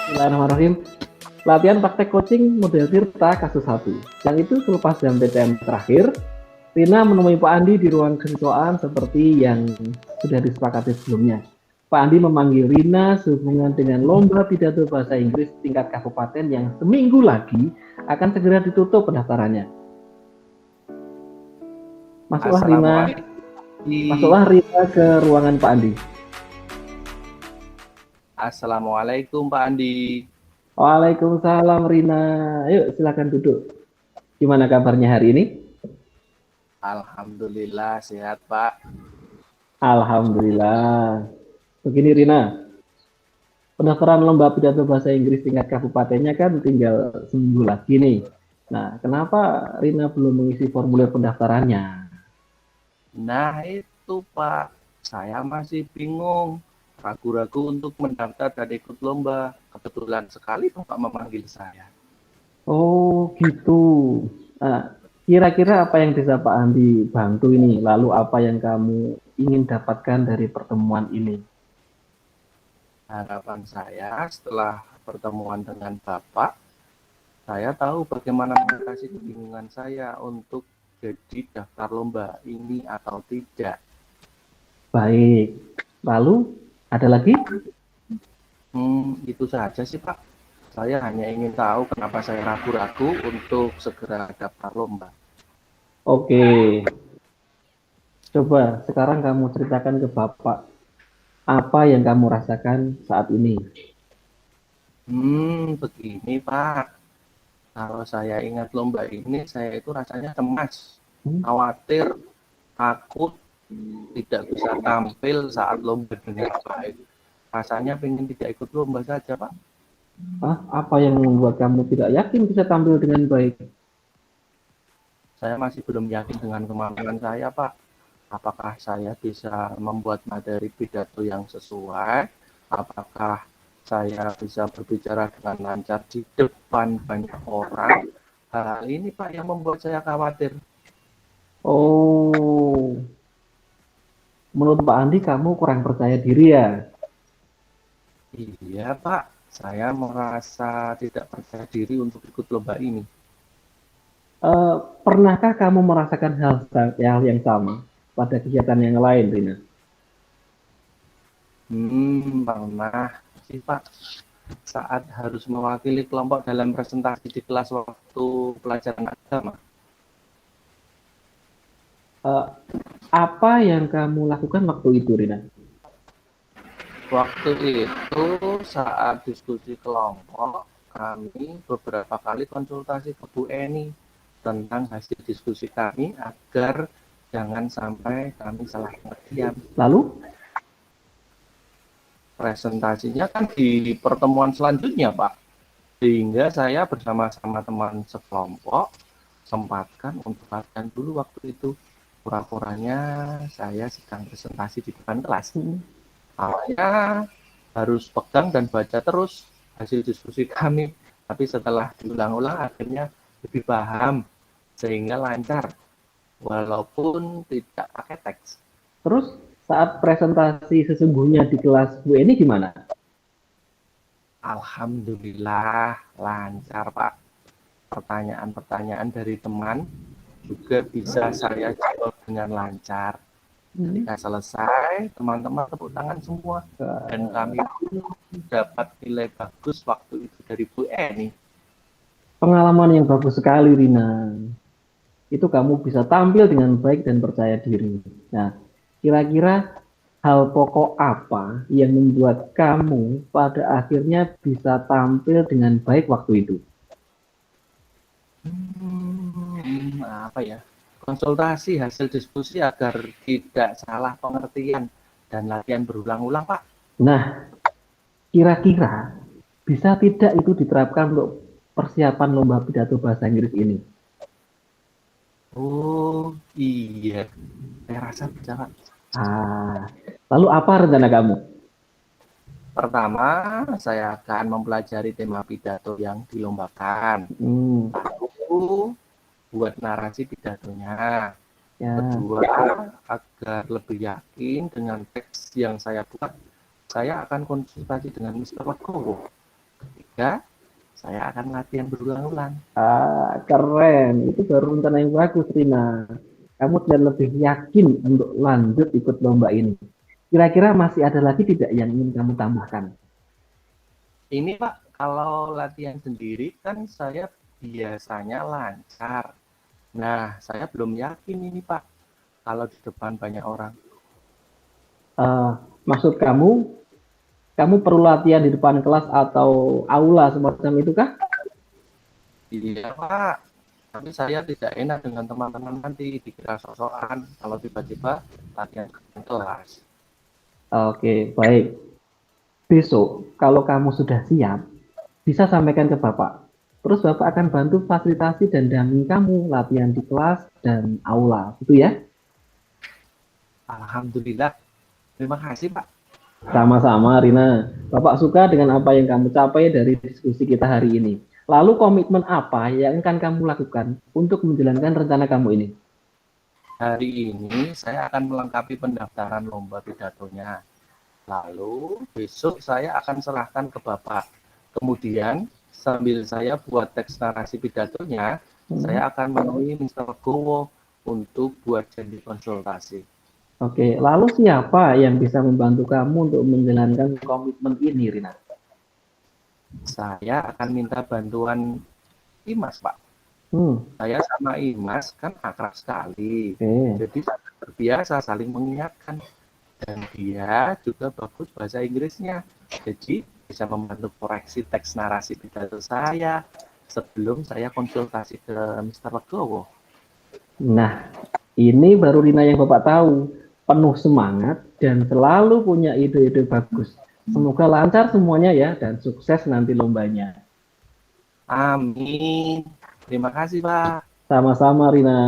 Bismillahirrahmanirrahim. Latihan praktek coaching model Tirta kasus 1. Yang itu selepas jam PTM terakhir, Rina menemui Pak Andi di ruang kesiswaan seperti yang sudah disepakati sebelumnya. Pak Andi memanggil Rina sehubungan dengan lomba pidato bahasa Inggris tingkat kabupaten yang seminggu lagi akan segera ditutup pendaftarannya. Masuklah Rina ke ruangan Pak Andi. Assalamualaikum Pak Andi. Waalaikumsalam Rina. Yuk silakan duduk. Gimana kabarnya hari ini? Alhamdulillah sehat Pak. Alhamdulillah. Begini Rina, pendaftaran lomba pidato bahasa Inggris tingkat kabupatennya kan tinggal seminggu lagi nih. Nah, kenapa Rina belum mengisi formulir pendaftarannya? Nah itu Pak, saya masih bingung, ragu-ragu untuk mendaftar dan ikut lomba. Kebetulan sekali Bapak memanggil saya. Oh gitu. Nah, kira-kira apa yang bisa Pak Andi bantu ini? Lalu apa yang kamu ingin dapatkan dari pertemuan ini? Harapan saya setelah pertemuan dengan Bapak, saya tahu bagaimana mengatasi kebingungan saya untuk jadi daftar lomba ini atau tidak. Baik. Lalu ada lagi? Itu saja sih Pak. Saya hanya ingin tahu kenapa saya ragu-ragu untuk segera daftar lomba. Oke. Coba sekarang kamu ceritakan ke Bapak apa yang kamu rasakan saat ini. Begini Pak. Kalau saya ingat lomba ini, saya itu rasanya cemas, khawatir, takut, tidak bisa tampil saat lomba dengan baik. Rasanya pengen tidak ikut lomba saja Pak. Apa yang membuat kamu tidak yakin bisa tampil dengan baik? Saya masih belum yakin dengan kemampuan saya Pak. Apakah saya bisa membuat materi pidato yang sesuai? Apakah saya bisa berbicara dengan lancar di depan banyak orang? Hal ini Pak yang membuat saya khawatir. Oh, menurut Pak Andi kamu kurang percaya diri ya? Iya Pak, saya merasa tidak percaya diri untuk ikut lomba ini. Pernahkah kamu merasakan hal yang sama pada kegiatan yang lain, Rina? Pernah sih Pak, saat harus mewakili kelompok dalam presentasi di kelas waktu pelajaran agama. Apa yang kamu lakukan waktu itu, Rina? Waktu itu saat diskusi kelompok, kami beberapa kali konsultasi ke Bu Eni tentang hasil diskusi kami agar jangan sampai kami salah pengertian. Lalu? Presentasinya kan di pertemuan selanjutnya Pak, sehingga saya bersama-sama teman sekelompok sempatkan untuk latihan dulu waktu itu. Pura-puranya saya sedang presentasi di depan kelas. Awalnya harus pegang dan baca terus hasil diskusi kami, tapi setelah diulang-ulang akhirnya lebih paham sehingga lancar walaupun tidak pakai teks. Terus saat presentasi sesungguhnya di kelas Bu Eni gimana? Alhamdulillah lancar Pak. Pertanyaan-pertanyaan dari teman juga bisa saya jawab dengan lancar. Ketika selesai, teman-teman tepuk tangan semua. Dan kami pun dapat nilai bagus waktu itu dari Bu Eni. Pengalaman yang bagus sekali, Rina. Itu kamu bisa tampil dengan baik dan percaya diri. Nah, kira-kira hal pokok apa yang membuat kamu pada akhirnya bisa tampil dengan baik waktu itu? Apa ya? Konsultasi hasil diskusi agar tidak salah pengertian dan latihan berulang-ulang, Pak. Nah, kira-kira bisa tidak itu diterapkan untuk persiapan lomba pidato bahasa Inggris ini? Oh iya, saya rasa bisa Pak. Lalu apa rencana kamu? Pertama, saya akan mempelajari tema pidato yang dilombakan. Lalu buat narasi pidatonya. Kedua, agar lebih yakin dengan teks yang saya buat, saya akan konsultasi dengan Mr. Legowo. ketiga, saya akan latihan berulang-ulang. Keren. Itu baru rencana yang bagus, Rina. Kamu dan lebih yakin untuk lanjut ikut lomba ini. Kira-kira masih ada lagi tidak yang ingin kamu tambahkan? Ini Pak, kalau latihan sendiri kan saya biasanya lancar. Nah, saya belum yakin ini Pak, kalau di depan banyak orang. Eh, Maksud kamu perlu latihan di depan kelas atau aula semacam itu kah? Iya Pak, tapi saya tidak enak dengan teman-teman nanti dikira sok-sokan kalau tiba-tiba latihan di kelas. Oke, baik. Besok, kalau kamu sudah siap, bisa sampaikan ke Bapak. Terus Bapak akan bantu fasilitasi dan dampingi kamu latihan di kelas dan aula, gitu ya? Alhamdulillah, terima kasih Pak. Sama-sama, Rina. Bapak suka dengan apa yang kamu capai dari diskusi kita hari ini. Lalu komitmen apa yang akan kamu lakukan untuk menjalankan rencana kamu ini? Hari ini saya akan melengkapi pendaftaran lomba pidatonya. Lalu besok saya akan serahkan ke Bapak. Kemudian sambil saya buat teks narasi pidatonya, saya akan menemui Mr. Gowo untuk buat janji konsultasi. Oke, lalu siapa yang bisa membantu kamu untuk menjalankan komitmen ini, Rina? Saya akan minta bantuan Imas, Pak. Hmm, Saya sama Imas kan akrab sekali. oke. Jadi terbiasa saling mengingatkan. Dan dia juga bagus bahasa Inggrisnya. Jadi bisa membantu koreksi teks narasi pidato saya sebelum saya konsultasi ke Mr. Legowo. Nah, ini baru Rina yang Bapak tahu. Penuh semangat dan selalu punya ide-ide bagus. Semoga lancar semuanya ya dan sukses nanti lombanya. Amin. Terima kasih, Pak. Sama-sama, Rina.